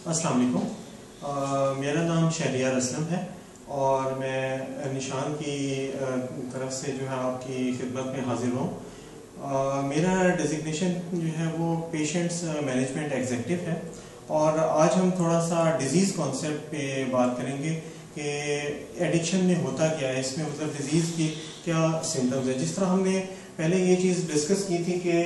السلام علیکم، میرا نام شہریار اسلم ہے اور میں نشان کی طرف سے جو ہے آپ کی خدمت میں حاضر ہوں۔ میرا ڈیزگنیشن جو ہے وہ پیشنٹس مینجمنٹ ایگزیکٹو ہے اور آج ہم تھوڑا سا ڈیزیز کانسیپٹ پہ بات کریں گے کہ ایڈکشن میں ہوتا کیا ہے، اس میں مطلب ڈیزیز کی کیا سمٹمز ہے۔ جس طرح ہم نے پہلے یہ چیز ڈسکس کی تھی کہ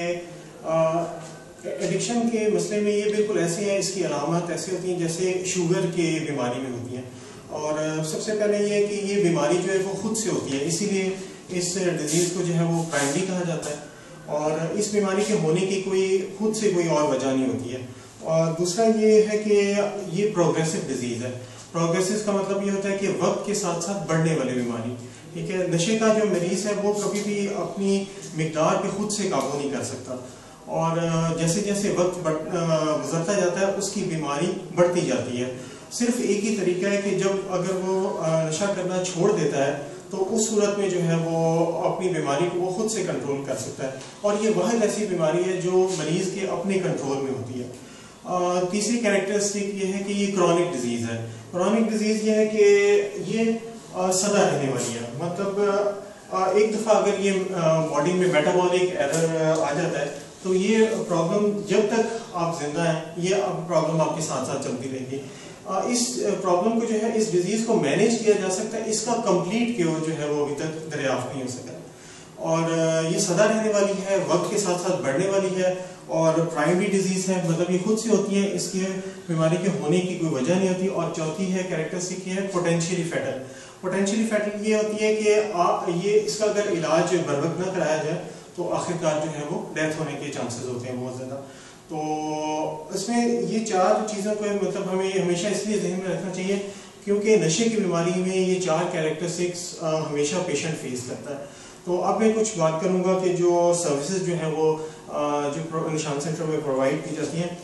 ایڈکشن کے مسئلے میں یہ بالکل ایسے ہیں، اس کی علامات ایسی ہوتی ہیں جیسے شوگر کے بیماری میں ہوتی ہیں، اور سب سے پہلے یہ ہے کہ یہ بیماری جو ہے وہ خود سے ہوتی ہے، اسی لیے اس ڈیزیز کو جو ہے وہ پرائمری کہا جاتا ہے اور اس بیماری کے ہونے کی خود سے کوئی اور وجہ نہیں ہوتی ہے۔ اور دوسرا یہ ہے کہ یہ پروگریسو ڈیزیز ہے۔ پروگریسو کا مطلب یہ ہوتا ہے کہ وقت کے ساتھ ساتھ بڑھنے والی بیماری، ٹھیک ہے۔ نشے کا جو مریض ہے وہ کبھی بھی اپنی مقدار پہ خود سے قابو نہیں کر سکتا، اور جیسے جیسے وقت گزرتا جاتا ہے اس کی بیماری بڑھتی جاتی ہے۔ صرف ایک ہی طریقہ ہے کہ جب اگر وہ نشہ کرنا چھوڑ دیتا ہے تو اس صورت میں جو ہے وہ اپنی بیماری کو وہ خود سے کنٹرول کر سکتا ہے، اور یہ واحد ایسی بیماری ہے جو مریض کے اپنے کنٹرول میں ہوتی ہے۔ تیسری کیریکٹرسٹک یہ ہے کہ یہ کرونک ڈیزیز ہے۔ کرونک ڈیزیز یہ ہے کہ یہ سدا رہنے والی ہے، مطلب ایک دفعہ اگر یہ باڈی میں میٹابولک ایرر آ جاتا ہے تو یہ پرابلم جب تک آپ زندہ ہیں یہ پرابلم آپ کے ساتھ ساتھ چلتی رہے گی۔ اس پرابلم کو جو ہے، اس ڈیزیز کو مینیج کیا جا سکتا ہے، اس کا کمپلیٹ کیور جو ہے وہ ابھی تک دریافت نہیں ہو سکا، اور یہ سدا رہنے والی ہے، وقت کے ساتھ ساتھ بڑھنے والی ہے اور پرائمری ڈیزیز ہے، مطلب یہ خود سے ہوتی ہے، اس کی بیماری کے ہونے کی کوئی وجہ نہیں ہوتی۔ اور چوتھی ہے کیریکٹرسٹک، یہ ہے پوٹینشیلی فیٹل۔ پوٹینشیلی فیٹل یہ ہوتی ہے کہ یہ اس کا اگر علاج بر وقت نہ کرایا جائے تو آخرکار جو ہے وہ ڈیتھ ہونے کے چانسز ہوتے ہیں بہت زیادہ۔ تو اس میں یہ چار چیزوں کو مطلب ہمیں ہمیشہ اس لیے ذہن میں رکھنا چاہیے کیونکہ نشے کی بیماری میں یہ چار کیریکٹرسٹکس ہمیشہ پیشنٹ فیس کرتا ہے۔ تو اب میں کچھ بات کروں گا کہ جو سروسز جو ہیں وہ جو نشان سینٹر میں پرووائڈ کی جاتی ہیں۔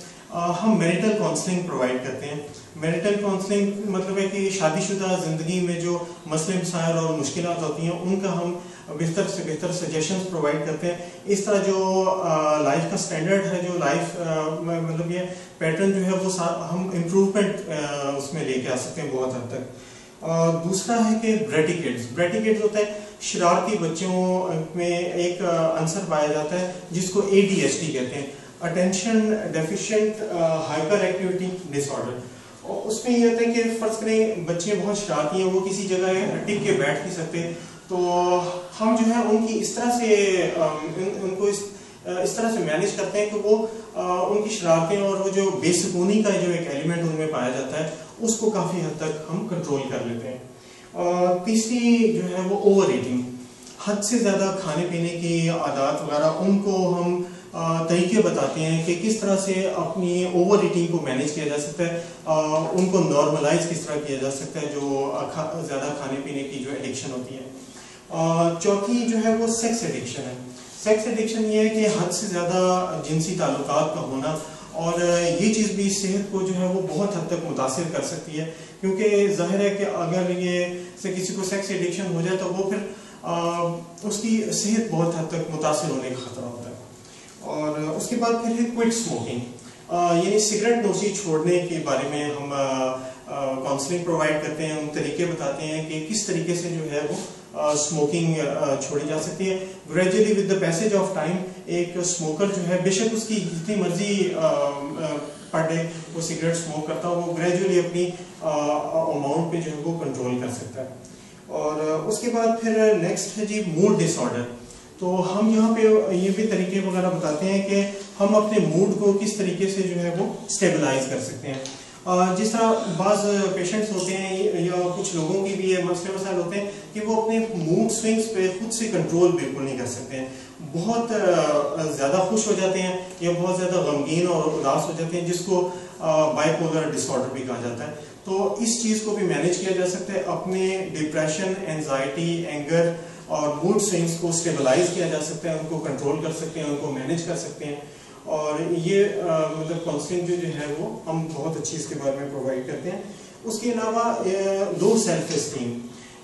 ہم میریٹل کاؤنسلنگ پرووائڈ کرتے ہیں۔ میریٹل کاؤنسلنگ مطلب ہے کہ شادی شدہ زندگی میں جو مسئلے مسائل اور مشکلات ہوتی ہیں ان کا ہم بہتر سے بہتر سجیشنز پرووائڈ کرتے ہیں۔ اس طرح جو لائف کا سٹینڈرڈ ہے، جو لائف مطلب یہ پیٹرن جو ہے وہ ہم امپروومنٹ اس میں لے کے آ سکتے ہیں بہت حد تک۔ دوسرا ہے کہ بریٹیکیڈز ہوتا ہے شرارتی بچوں میں ایک عنصر پایا جاتا ہے جس کو ADHD کہتے ہیں، اٹینشن ڈیفیشینٹ ہائپر ایکٹیویٹی ڈس آرڈر۔ اس میں یہ ہوتا ہے کہ فرض کریں بچے بہت شرارتی ہیں، وہ کسی جگہ ٹک کے بیٹھ نہیں سکتے، تو ہم جو ہے ان کی اس طرح سے ان کو اس طرح سے مینیج کرتے ہیں کہ وہ ان کی شرارتیں اور وہ جو بے سکونی کا جو ایک ایلیمنٹ ان میں پایا جاتا ہے اس کو کافی حد تک ہم کنٹرول کر لیتے ہیں۔ تیسری جو ہے وہ اوور ایٹنگ، حد سے زیادہ کھانے پینے کی عادات وغیرہ، ان کو ہم طریقے بتاتے ہیں کہ کس طرح سے اپنی اوور ایٹنگ کو مینیج کیا جا سکتا ہے، ان کو نارملائز کس طرح کیا جا سکتا ہے جو زیادہ کھانے پینے کی جو ایڈکشن ہوتی ہے۔ چوتھی جو ہے وہ سیکس ایڈکشن ہے۔ سیکس ایڈکشن یہ ہے کہ حد سے زیادہ جنسی تعلقات کا ہونا، اور یہ چیز بھی صحت کو جو ہے وہ بہت حد تک متاثر کر سکتی ہے، کیونکہ ظاہر ہے کہ اگر یہ سے کسی کو سیکس ایڈکشن ہو جائے تو وہ پھر اس کی صحت بہت حد تک متاثر ہونے کا خطرہ ہوتا ہے۔ اور اس کے بعد پھر ہے کوئٹ اسموکنگ، یعنی سگریٹ نوشی چھوڑنے کے بارے میں ہم کاؤنسلنگ پرووائڈ کرتے ہیں، ہم طریقے بتاتے ہیں کہ کس طریقے سے جو ہے وہ اسموکنگ چھوڑی جا سکتی ہے۔ Gradually with the passage of time ایک اسموکر جو ہے بے شک اس کی جتنی مرضی پر ڈے وہ سگریٹ اسموک کرتا ہے، وہ گریجولی اپنی اماؤنٹ پہ جو ہے وہ کنٹرول کر سکتا ہے۔ اور اس کے بعد پھر نیکسٹ ہے جی موڈ ڈس آرڈر۔ تو ہم یہاں پہ یہ بھی طریقے وغیرہ بتاتے ہیں کہ ہم اپنے موڈ کو کس طریقے سے جو ہے وہ اسٹیبلائز کر سکتے ہیں۔ جس طرح بعض پیشنٹس ہوتے ہیں یا کچھ لوگوں کی بھی یہ مسئلے مسائل ہوتے ہیں کہ وہ اپنے موڈ سوئنگز پہ خود سے کنٹرول بالکل نہیں کر سکتے ہیں، بہت زیادہ خوش ہو جاتے ہیں یا بہت زیادہ غمگین اور اداس ہو جاتے ہیں، جس کو بائی پولر ڈس آرڈر بھی کہا جاتا ہے۔ تو اس چیز کو بھی مینیج کیا جا سکتا ہے، اپنے ڈپریشن، اینزائٹی، اینگر اور موڈ سوئنگز کو اسٹیبلائز کیا جا سکتا ہے، ان کو کنٹرول کر سکتے ہیں، ان کو مینیج کر سکتے ہیں۔ اور یہ مطلب کاؤنسلنگ جو ہے وہ ہم بہت اچھی اس کے بارے میں پرووائڈ کرتے ہیں۔ اس کے علاوہ لو سیلف اسٹیم،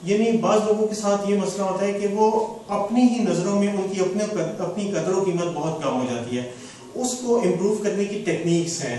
یعنی بعض لوگوں کے ساتھ یہ مسئلہ ہوتا ہے کہ وہ اپنی ہی نظروں میں ان کی اپنی قدر و قیمت بہت کم ہو جاتی ہے، اس کو امپروو کرنے کی ٹیکنیکس ہیں،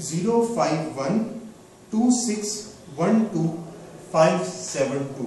0512612572,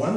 1,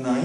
9,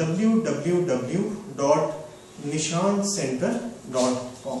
www.nishancenter.com।